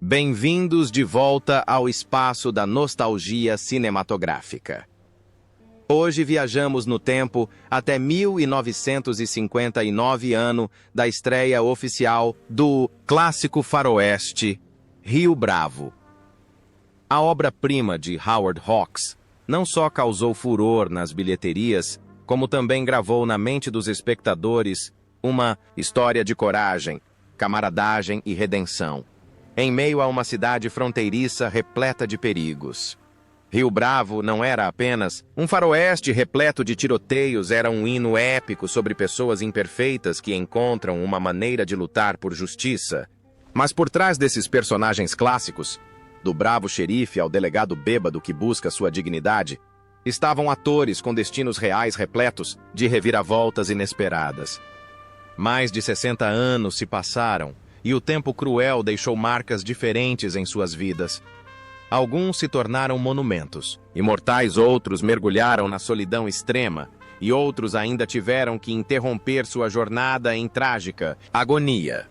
Bem-vindos de volta ao espaço da nostalgia cinematográfica. Hoje viajamos no tempo até 1959, ano da estreia oficial do clássico faroeste Rio Bravo. A obra-prima de Howard Hawks não só causou furor nas bilheterias, como também gravou na mente dos espectadores uma história de coragem, camaradagem e redenção, em meio a uma cidade fronteiriça repleta de perigos. Rio Bravo não era apenas um faroeste repleto de tiroteios, era um hino épico sobre pessoas imperfeitas que encontram uma maneira de lutar por justiça. Mas por trás desses personagens clássicos, do bravo xerife ao delegado bêbado que busca sua dignidade, estavam atores com destinos reais repletos de reviravoltas inesperadas. Mais de 60 anos se passaram e o tempo cruel deixou marcas diferentes em suas vidas. Alguns se tornaram monumentos, imortais, outros mergulharam na solidão extrema, e outros ainda tiveram que interromper sua jornada em trágica agonia.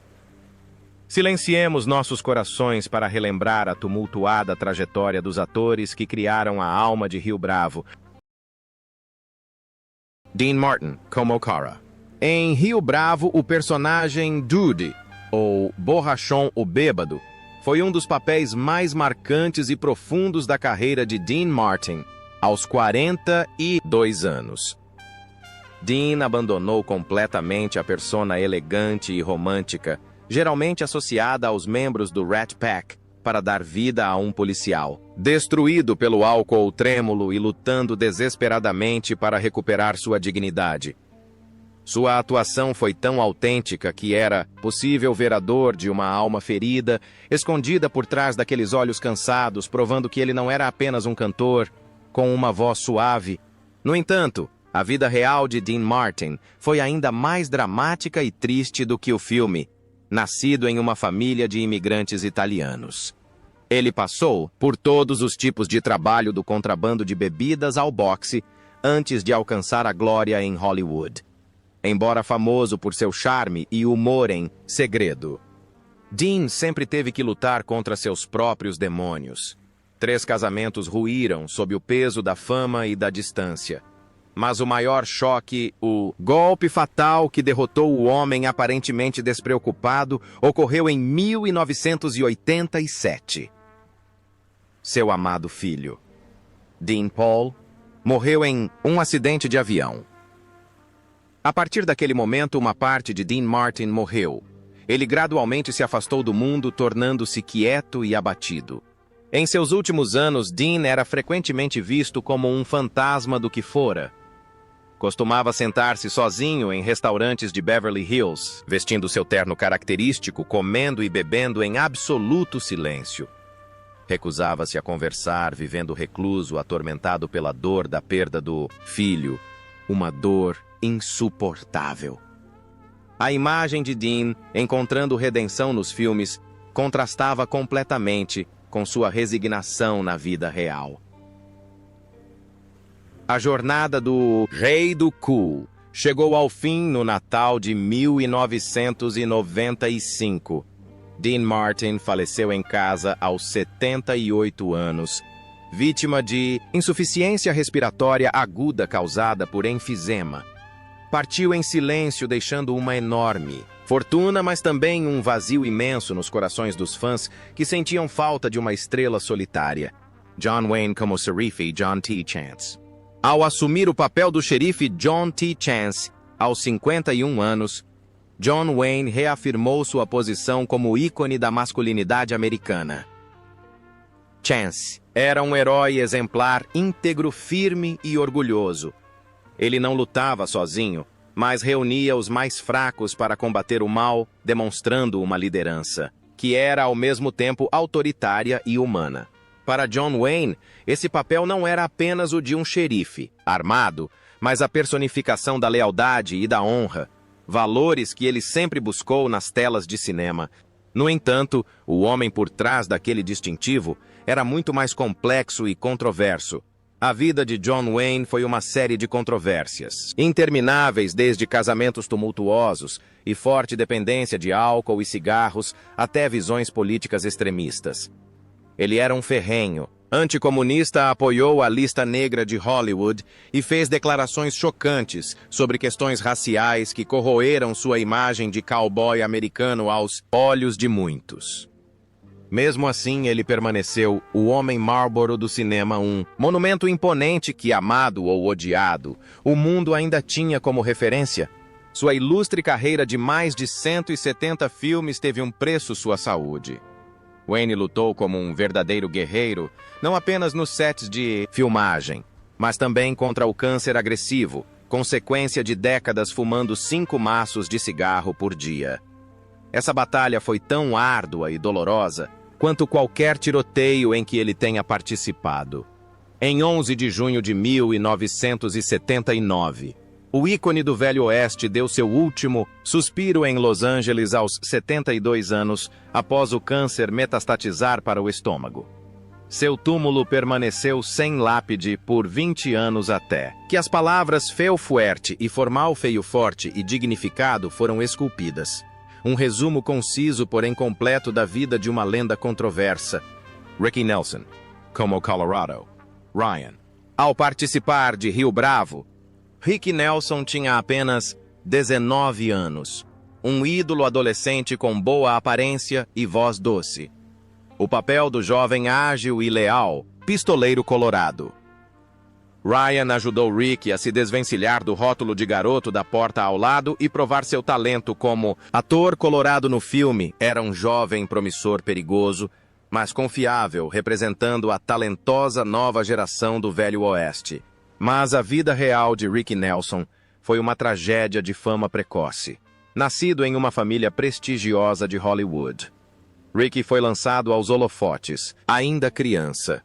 Silenciemos nossos corações para relembrar a tumultuada trajetória dos atores que criaram a alma de Rio Bravo. Dean Martin, como Cara. Em Rio Bravo, o personagem Dude, ou Borrachão o Bêbado, foi um dos papéis mais marcantes e profundos da carreira de Dean Martin, aos 42 anos. Dean abandonou completamente a persona elegante e romântica, geralmente associada aos membros do Rat Pack, para dar vida a um policial, destruído pelo álcool trêmulo e lutando desesperadamente para recuperar sua dignidade. Sua atuação foi tão autêntica que era possível ver a dor de uma alma ferida, escondida por trás daqueles olhos cansados, provando que ele não era apenas um cantor, com uma voz suave. No entanto, a vida real de Dean Martin foi ainda mais dramática e triste do que o filme, nascido em uma família de imigrantes italianos. Ele passou por todos os tipos de trabalho, do contrabando de bebidas ao boxe, antes de alcançar a glória em Hollywood. Embora famoso por seu charme e humor em Segredo, Dean sempre teve que lutar contra seus próprios demônios. 3 casamentos ruíram sob o peso da fama e da distância. Mas o maior choque, o golpe fatal que derrotou o homem aparentemente despreocupado, ocorreu em 1987. Seu amado filho, Dean Paul, morreu em um acidente de avião. A partir daquele momento, uma parte de Dean Martin morreu. Ele gradualmente se afastou do mundo, tornando-se quieto e abatido. Em seus últimos anos, Dean era frequentemente visto como um fantasma do que fora. Costumava sentar-se sozinho em restaurantes de Beverly Hills, vestindo seu terno característico, comendo e bebendo em absoluto silêncio. Recusava-se a conversar, vivendo recluso, atormentado pela dor da perda do filho, uma dor insuportável. A imagem de Dean, encontrando redenção nos filmes, contrastava completamente com sua resignação na vida real. A jornada do Rei do Cool chegou ao fim no Natal de 1995. Dean Martin faleceu em casa aos 78 anos, vítima de insuficiência respiratória aguda causada por enfisema. Partiu em silêncio, deixando uma enorme fortuna, mas também um vazio imenso nos corações dos fãs que sentiam falta de uma estrela solitária. John Wayne como xerife John T. Chance. Ao assumir o papel do xerife John T. Chance, aos 51 anos, John Wayne reafirmou sua posição como ícone da masculinidade americana. Chance era um herói exemplar, íntegro, firme e orgulhoso. Ele não lutava sozinho, mas reunia os mais fracos para combater o mal, demonstrando uma liderança, que era ao mesmo tempo autoritária e humana. Para John Wayne, esse papel não era apenas o de um xerife, armado, mas a personificação da lealdade e da honra, valores que ele sempre buscou nas telas de cinema. No entanto, o homem por trás daquele distintivo era muito mais complexo e controverso. A vida de John Wayne foi uma série de controvérsias, intermináveis desde casamentos tumultuosos e forte dependência de álcool e cigarros até visões políticas extremistas. Ele era um ferrenho. Anticomunista, apoiou a lista negra de Hollywood e fez declarações chocantes sobre questões raciais que corroeram sua imagem de cowboy americano aos olhos de muitos. Mesmo assim, ele permaneceu o Homem Marlboro do cinema, um monumento imponente que, amado ou odiado, o mundo ainda tinha como referência. Sua ilustre carreira de mais de 170 filmes teve um preço: sua saúde. Wayne lutou como um verdadeiro guerreiro, não apenas nos sets de filmagem, mas também contra o câncer agressivo, consequência de décadas fumando 5 maços de cigarro por dia. Essa batalha foi tão árdua e dolorosa quanto qualquer tiroteio em que ele tenha participado. Em 11 de junho de 1979, o ícone do Velho Oeste deu seu último suspiro em Los Angeles aos 72 anos, após o câncer metastatizar para o estômago. Seu túmulo permaneceu sem lápide por 20 anos até que as palavras feo fuerte e formal feio forte e dignificado foram esculpidas. Um resumo conciso, porém completo, da vida de uma lenda controversa. Ricky Nelson, Como, Colorado. Ryan. Ao participar de Rio Bravo, Ricky Nelson tinha apenas 19 anos. Um ídolo adolescente com boa aparência e voz doce. O papel do jovem ágil e leal, pistoleiro colorado. Ryan ajudou Ricky a se desvencilhar do rótulo de garoto da porta ao lado e provar seu talento como ator colorado no filme. Era um jovem promissor perigoso, mas confiável, representando a talentosa nova geração do Velho Oeste. Mas a vida real de Ricky Nelson foi uma tragédia de fama precoce. Nascido em uma família prestigiosa de Hollywood, Ricky foi lançado aos holofotes, ainda criança.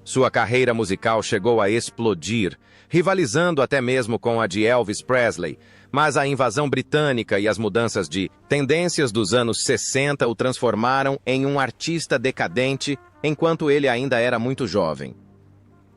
Sua carreira musical chegou a explodir, rivalizando até mesmo com a de Elvis Presley, mas a invasão britânica e as mudanças de tendências dos anos 60 o transformaram em um artista decadente enquanto ele ainda era muito jovem.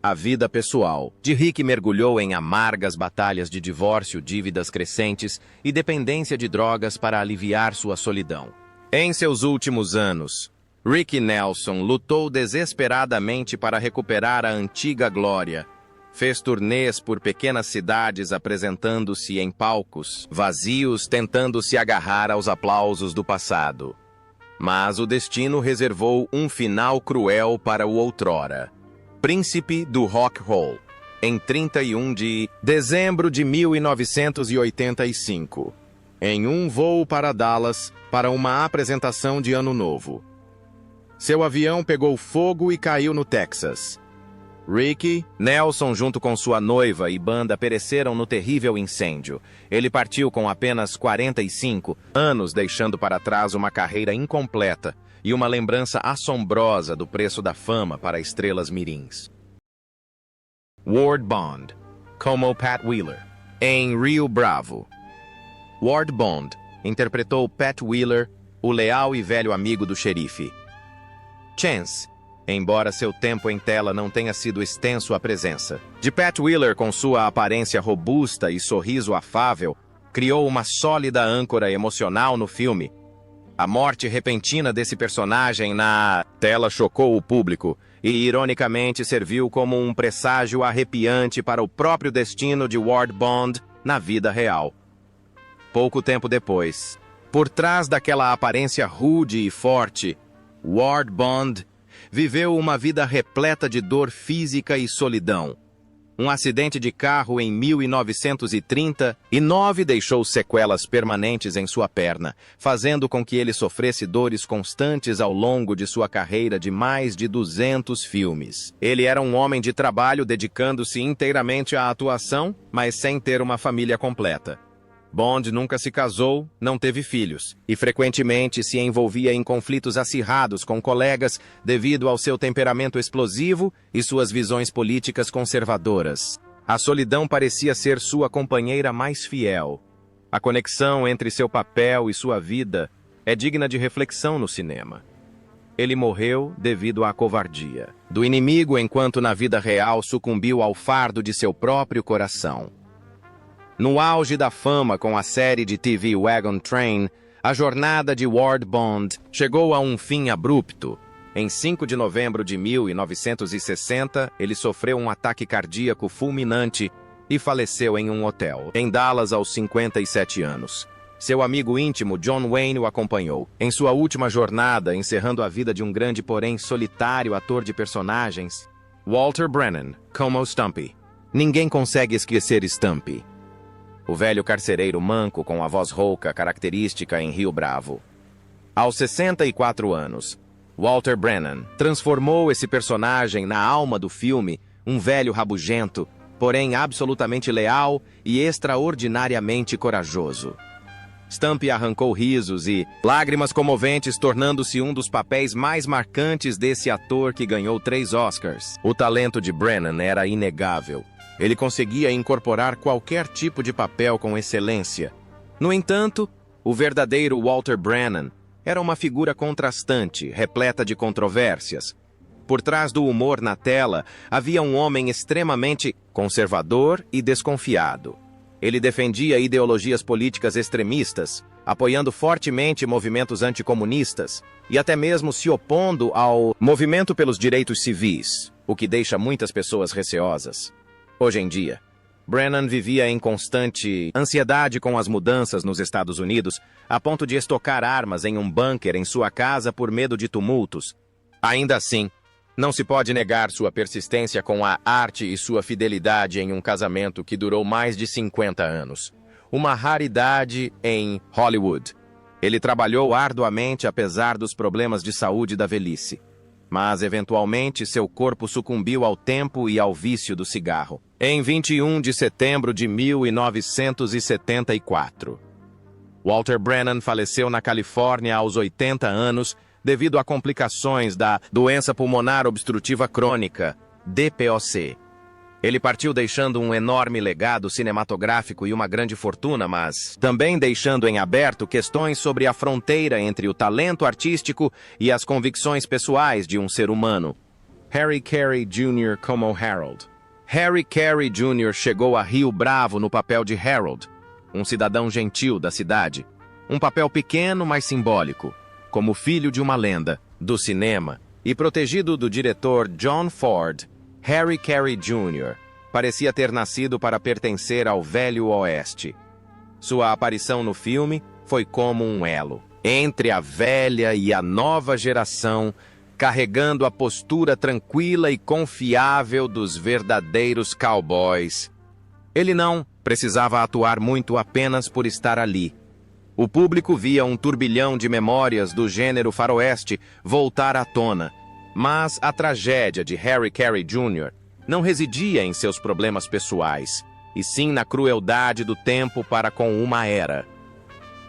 A vida pessoal de Ricky mergulhou em amargas batalhas de divórcio, dívidas crescentes e dependência de drogas para aliviar sua solidão. Em seus últimos anos, Ricky Nelson lutou desesperadamente para recuperar a antiga glória. Fez turnês por pequenas cidades apresentando-se em palcos vazios, tentando se agarrar aos aplausos do passado. Mas o destino reservou um final cruel para o outrora príncipe do rock and roll, em 31 de dezembro de 1985, em um voo para Dallas para uma apresentação de Ano Novo. Seu avião pegou fogo e caiu no Texas. Ricky Nelson, junto com sua noiva e banda, pereceram no terrível incêndio. Ele partiu com apenas 45 anos, deixando para trás uma carreira incompleta e uma lembrança assombrosa do preço da fama para estrelas mirins. Ward Bond, como Pat Wheeler, em Rio Bravo. Ward Bond interpretou Pat Wheeler, o leal e velho amigo do xerife. Chance, embora seu tempo em tela não tenha sido extenso, a presença de Pat Wheeler, com sua aparência robusta e sorriso afável, criou uma sólida âncora emocional no filme. A morte repentina desse personagem na tela chocou o público e, ironicamente, serviu como um presságio arrepiante para o próprio destino de Ward Bond na vida real. Pouco tempo depois, por trás daquela aparência rude e forte, Ward Bond viveu uma vida repleta de dor física e solidão. Um acidente de carro em 1939 deixou sequelas permanentes em sua perna, fazendo com que ele sofresse dores constantes ao longo de sua carreira de mais de 200 filmes. Ele era um homem de trabalho, dedicando-se inteiramente à atuação, mas sem ter uma família completa. Bond nunca se casou, não teve filhos, e frequentemente se envolvia em conflitos acirrados com colegas devido ao seu temperamento explosivo e suas visões políticas conservadoras. A solidão parecia ser sua companheira mais fiel. A conexão entre seu papel e sua vida é digna de reflexão no cinema. Ele morreu devido à covardia do inimigo, enquanto na vida real sucumbiu ao fardo de seu próprio coração. No auge da fama com a série de TV Wagon Train, a jornada de Ward Bond chegou a um fim abrupto. Em 5 de novembro de 1960, ele sofreu um ataque cardíaco fulminante e faleceu em um hotel, em Dallas, aos 57 anos. Seu amigo íntimo, John Wayne, o acompanhou em sua última jornada, encerrando a vida de um grande, porém solitário ator de personagens, Walter Brennan, como Stumpy. Ninguém consegue esquecer Stumpy, o velho carcereiro manco com a voz rouca característica em Rio Bravo. Aos 64 anos, Walter Brennan transformou esse personagem na alma do filme, um velho rabugento, porém absolutamente leal e extraordinariamente corajoso. Stumpy arrancou risos e lágrimas comoventes, tornando-se um dos papéis mais marcantes desse ator que ganhou 3 Oscars. O talento de Brennan era inegável. Ele conseguia incorporar qualquer tipo de papel com excelência. No entanto, o verdadeiro Walter Brennan era uma figura contrastante, repleta de controvérsias. Por trás do humor na tela, havia um homem extremamente conservador e desconfiado. Ele defendia ideologias políticas extremistas, apoiando fortemente movimentos anticomunistas e até mesmo se opondo ao movimento pelos direitos civis, o que deixa muitas pessoas receosas. Hoje em dia, Brennan vivia em constante ansiedade com as mudanças nos Estados Unidos, a ponto de estocar armas em um bunker em sua casa por medo de tumultos. Ainda assim, não se pode negar sua persistência com a arte e sua fidelidade em um casamento que durou mais de 50 anos. Uma raridade em Hollywood. Ele trabalhou arduamente apesar dos problemas de saúde da velhice. Mas, eventualmente, seu corpo sucumbiu ao tempo e ao vício do cigarro. Em 21 de setembro de 1974. Walter Brennan faleceu na Califórnia aos 80 anos devido a complicações da doença pulmonar obstrutiva crônica, DPOC. Ele partiu deixando um enorme legado cinematográfico e uma grande fortuna, mas também deixando em aberto questões sobre a fronteira entre o talento artístico e as convicções pessoais de um ser humano. Harry Carey Jr. como Harold. Harry Carey Jr. chegou a Rio Bravo no papel de Harold, um cidadão gentil da cidade. Um papel pequeno, mas simbólico, como filho de uma lenda do cinema e protegido do diretor John Ford. Harry Carey Jr. parecia ter nascido para pertencer ao Velho Oeste. Sua aparição no filme foi como um elo entre a velha e a nova geração, carregando a postura tranquila e confiável dos verdadeiros cowboys. Ele não precisava atuar muito apenas por estar ali. O público via um turbilhão de memórias do gênero faroeste voltar à tona. Mas a tragédia de Harry Carey Jr. não residia em seus problemas pessoais, e sim na crueldade do tempo para com uma era.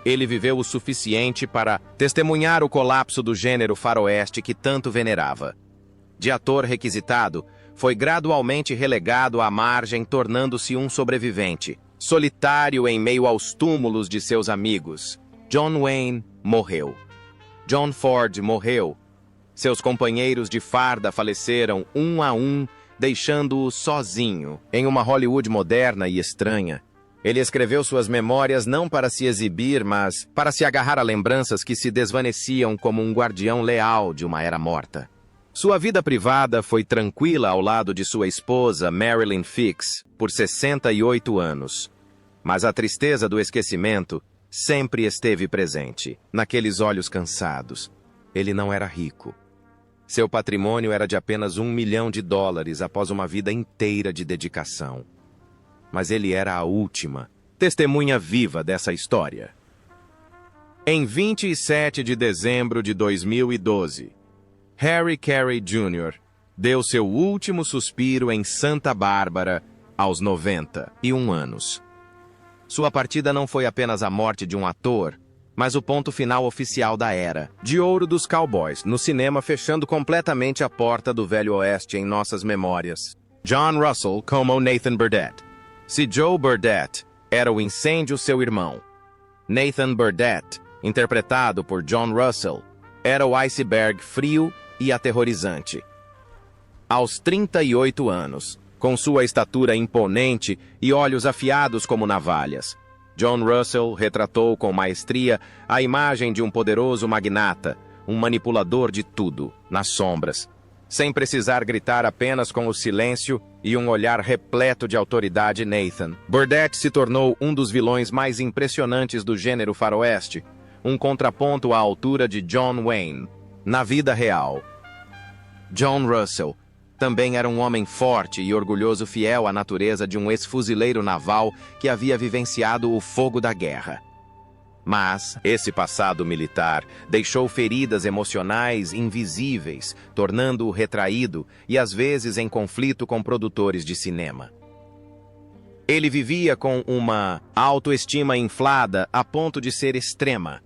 Ele viveu o suficiente para testemunhar o colapso do gênero faroeste que tanto venerava. De ator requisitado, foi gradualmente relegado à margem, tornando-se um sobrevivente, solitário em meio aos túmulos de seus amigos. John Wayne morreu. John Ford morreu. Seus companheiros de farda faleceram um a um, deixando-o sozinho, em uma Hollywood moderna e estranha. Ele escreveu suas memórias não para se exibir, mas para se agarrar a lembranças que se desvaneciam como um guardião leal de uma era morta. Sua vida privada foi tranquila ao lado de sua esposa, Marilyn Fix, por 68 anos. Mas a tristeza do esquecimento sempre esteve presente, naqueles olhos cansados. Ele não era rico. Seu patrimônio era de apenas $1 milhão após uma vida inteira de dedicação. Mas ele era a última testemunha viva dessa história. Em 27 de dezembro de 2012, Harry Carey Jr. deu seu último suspiro em Santa Bárbara aos 91 anos. Sua partida não foi apenas a morte de um ator, mas o ponto final oficial da era de ouro dos cowboys no cinema, fechando completamente a porta do Velho Oeste em nossas memórias. John Russell como Nathan Burdett. Se Joe Burdett era o incêndio, seu irmão, Nathan Burdett, interpretado por John Russell, era o iceberg frio e aterrorizante. Aos 38 anos, com sua estatura imponente e olhos afiados como navalhas, John Russell retratou com maestria a imagem de um poderoso magnata, um manipulador de tudo, nas sombras, sem precisar gritar, apenas com o silêncio e um olhar repleto de autoridade. Nathan Burdett se tornou um dos vilões mais impressionantes do gênero faroeste, um contraponto à altura de John Wayne, na vida real. John Russell também era um homem forte e orgulhoso, fiel à natureza de um ex-fuzileiro naval que havia vivenciado o fogo da guerra. Mas esse passado militar deixou feridas emocionais invisíveis, tornando-o retraído e às vezes em conflito com produtores de cinema. Ele vivia com uma autoestima inflada a ponto de ser extrema.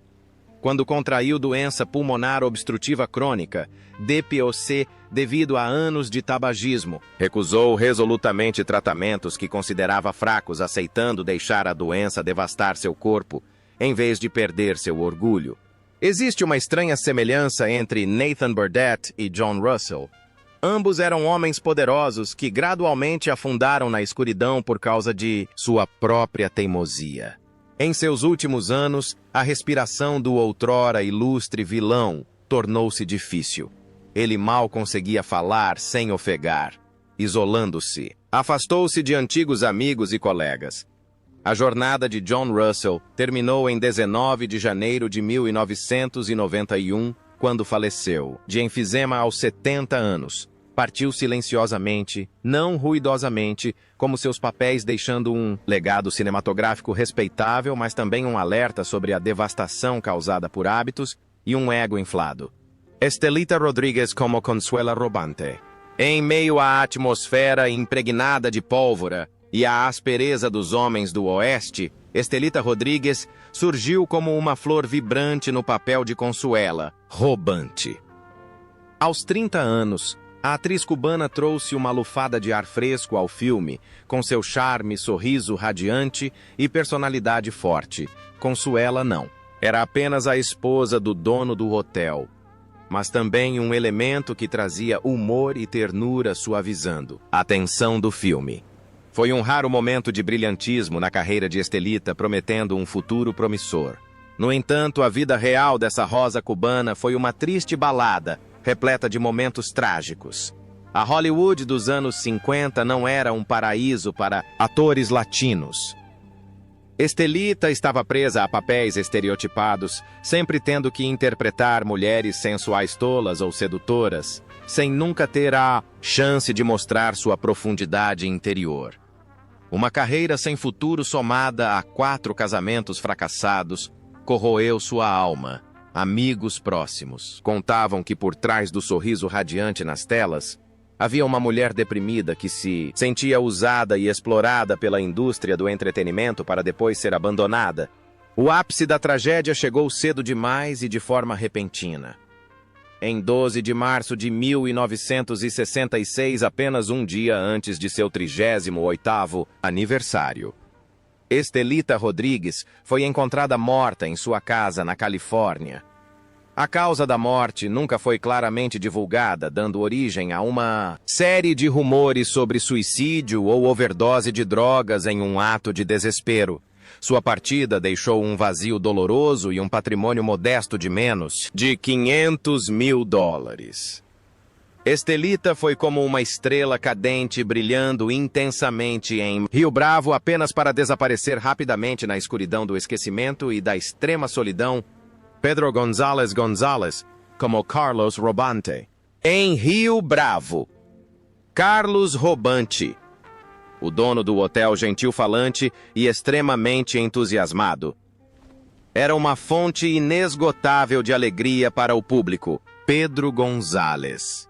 Quando contraiu doença pulmonar obstrutiva crônica, DPOC, devido a anos de tabagismo, recusou resolutamente tratamentos que considerava fracos, aceitando deixar a doença devastar seu corpo, em vez de perder seu orgulho. Existe uma estranha semelhança entre Nathan Burdett e John Russell. Ambos eram homens poderosos que gradualmente afundaram na escuridão por causa de sua própria teimosia. Em seus últimos anos, a respiração do outrora ilustre vilão tornou-se difícil. Ele mal conseguia falar sem ofegar. Isolando-se, afastou-se de antigos amigos e colegas. A jornada de John Russell terminou em 19 de janeiro de 1991, quando faleceu, de enfisema aos 70 anos. Partiu silenciosamente, não ruidosamente, como seus papéis, deixando um legado cinematográfico respeitável, mas também um alerta sobre a devastação causada por hábitos e um ego inflado. Estelita Rodrigues como Consuela Robante. Em meio à atmosfera impregnada de pólvora e à aspereza dos homens do Oeste, Estelita Rodrigues surgiu como uma flor vibrante no papel de Consuela Robante. Aos 30 anos, a atriz cubana trouxe uma lufada de ar fresco ao filme, com seu charme, sorriso radiante e personalidade forte. Consuela não. Era apenas a esposa do dono do hotel, mas também um elemento que trazia humor e ternura, suavizando a tensão do filme. Foi um raro momento de brilhantismo na carreira de Estelita, prometendo um futuro promissor. No entanto, a vida real dessa rosa cubana foi uma triste balada, repleta de momentos trágicos. A Hollywood dos anos 50 não era um paraíso para atores latinos. Estelita estava presa a papéis estereotipados, sempre tendo que interpretar mulheres sensuais tolas ou sedutoras, sem nunca ter a chance de mostrar sua profundidade interior. Uma carreira sem futuro somada a 4 casamentos fracassados corroeu sua alma. Amigos próximos contavam que por trás do sorriso radiante nas telas, havia uma mulher deprimida que se sentia usada e explorada pela indústria do entretenimento para depois ser abandonada. O ápice da tragédia chegou cedo demais e de forma repentina. Em 12 de março de 1966, apenas um dia antes de seu 38º aniversário, Estelita Rodrigues foi encontrada morta em sua casa na Califórnia. A causa da morte nunca foi claramente divulgada, dando origem a uma série de rumores sobre suicídio ou overdose de drogas em um ato de desespero. Sua partida deixou um vazio doloroso e um patrimônio modesto de menos de $500 mil. Estelita foi como uma estrela cadente brilhando intensamente em Rio Bravo, apenas para desaparecer rapidamente na escuridão do esquecimento e da extrema solidão. Pedro González González, como Carlos Robante. Em Rio Bravo, Carlos Robante, o dono do hotel gentil-falante e extremamente entusiasmado. Era uma fonte inesgotável de alegria para o público. Pedro González.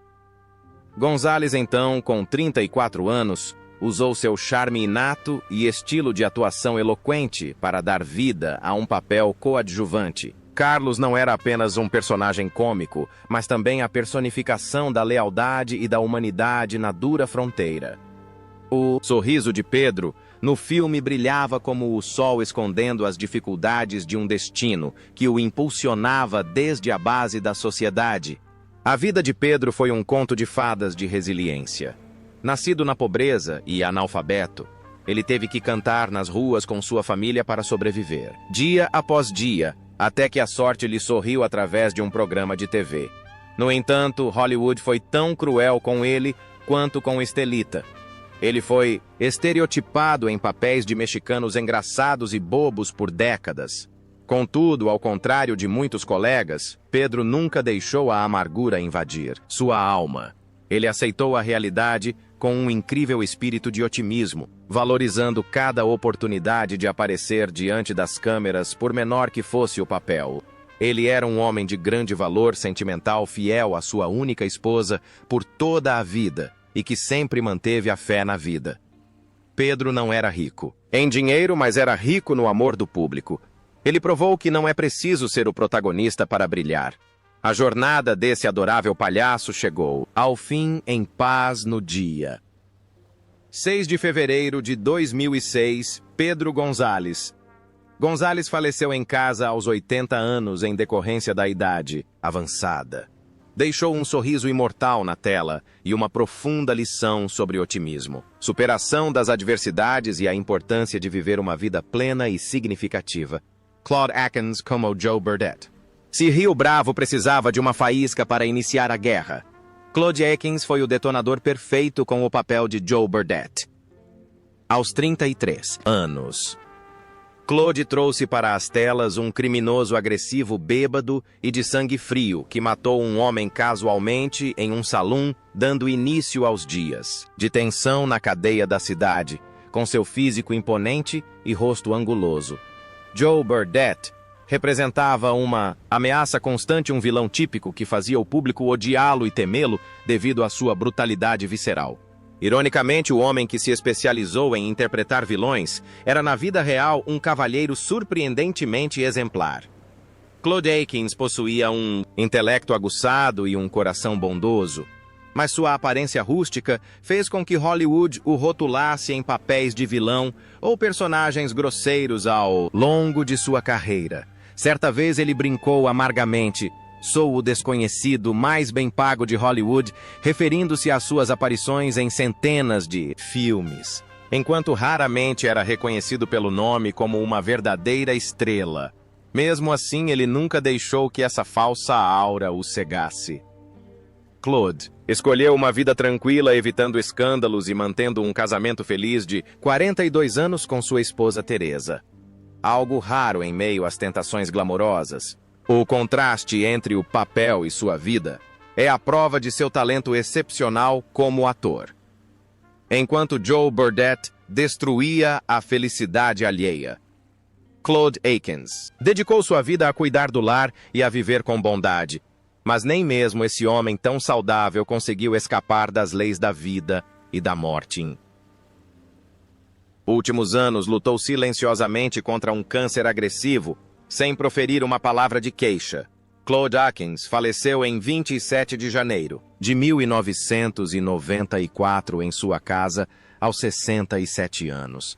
González, então, com 34 anos, usou seu charme inato e estilo de atuação eloquente para dar vida a um papel coadjuvante. Carlos não era apenas um personagem cômico, mas também a personificação da lealdade e da humanidade na dura fronteira. O sorriso de Pedro No filme brilhava como o sol escondendo as dificuldades de um destino que o impulsionava desde a base da sociedade. A vida de Pedro foi um conto de fadas de resiliência. Nascido na pobreza e analfabeto, ele teve que cantar nas ruas com sua família para sobreviver, dia após dia, até que a sorte lhe sorriu através de um programa de TV. No entanto, Hollywood foi tão cruel com ele quanto com Estelita. Ele foi estereotipado em papéis de mexicanos engraçados e bobos por décadas. Contudo, ao contrário de muitos colegas, Pedro nunca deixou a amargura invadir sua alma. Ele aceitou a realidade com um incrível espírito de otimismo, valorizando cada oportunidade de aparecer diante das câmeras, por menor que fosse o papel. Ele era um homem de grande valor sentimental, fiel à sua única esposa por toda a vida e que sempre manteve a fé na vida. Pedro não era rico em dinheiro, mas era rico no amor do público. Ele provou que não é preciso ser o protagonista para brilhar. A jornada desse adorável palhaço chegou ao fim em paz no dia 6 de fevereiro de 2006, Pedro Gonzalez. Gonzalez faleceu em casa aos 80 anos em decorrência da idade avançada. Deixou um sorriso imortal na tela e uma profunda lição sobre otimismo, superação das adversidades e a importância de viver uma vida plena e significativa. Claude Akins como Joe Burdett. Se Rio Bravo precisava de uma faísca para iniciar a guerra, Claude Akins foi o detonador perfeito com o papel de Joe Burdett. Aos 33 anos, Claude trouxe para as telas um criminoso agressivo bêbado e de sangue frio que matou um homem casualmente em um salão, dando início aos dias de tensão na cadeia da cidade, com seu físico imponente e rosto anguloso. Joe Burdett representava uma ameaça constante, um vilão típico que fazia o público odiá-lo e temê-lo devido à sua brutalidade visceral. Ironicamente, o homem que se especializou em interpretar vilões era na vida real um cavalheiro surpreendentemente exemplar. Claude Akins possuía um intelecto aguçado e um coração bondoso, mas sua aparência rústica fez com que Hollywood o rotulasse em papéis de vilão ou personagens grosseiros ao longo de sua carreira. Certa vez ele brincou amargamente: "Sou o desconhecido mais bem pago de Hollywood", referindo-se às suas aparições em centenas de filmes, enquanto raramente era reconhecido pelo nome como uma verdadeira estrela. Mesmo assim, ele nunca deixou que essa falsa aura o cegasse. Claude escolheu uma vida tranquila, evitando escândalos e mantendo um casamento feliz de 42 anos com sua esposa Teresa. Algo raro em meio às tentações glamourosas. O contraste entre o papel e sua vida é a prova de seu talento excepcional como ator. Enquanto Joe Burdett destruía a felicidade alheia, Claude Akins dedicou sua vida a cuidar do lar e a viver com bondade. Mas nem mesmo esse homem tão saudável conseguiu escapar das leis da vida e da morte. Últimos anos lutou silenciosamente contra um câncer agressivo, sem proferir uma palavra de queixa. Claude Akins faleceu em 27 de janeiro de 1994 em sua casa, aos 67 anos.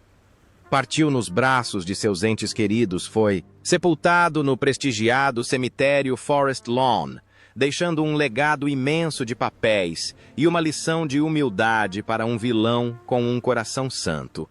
Partiu nos braços de seus entes queridos, foi sepultado no prestigiado cemitério Forest Lawn, deixando um legado imenso de papéis e uma lição de humildade para um vilão com um coração santo.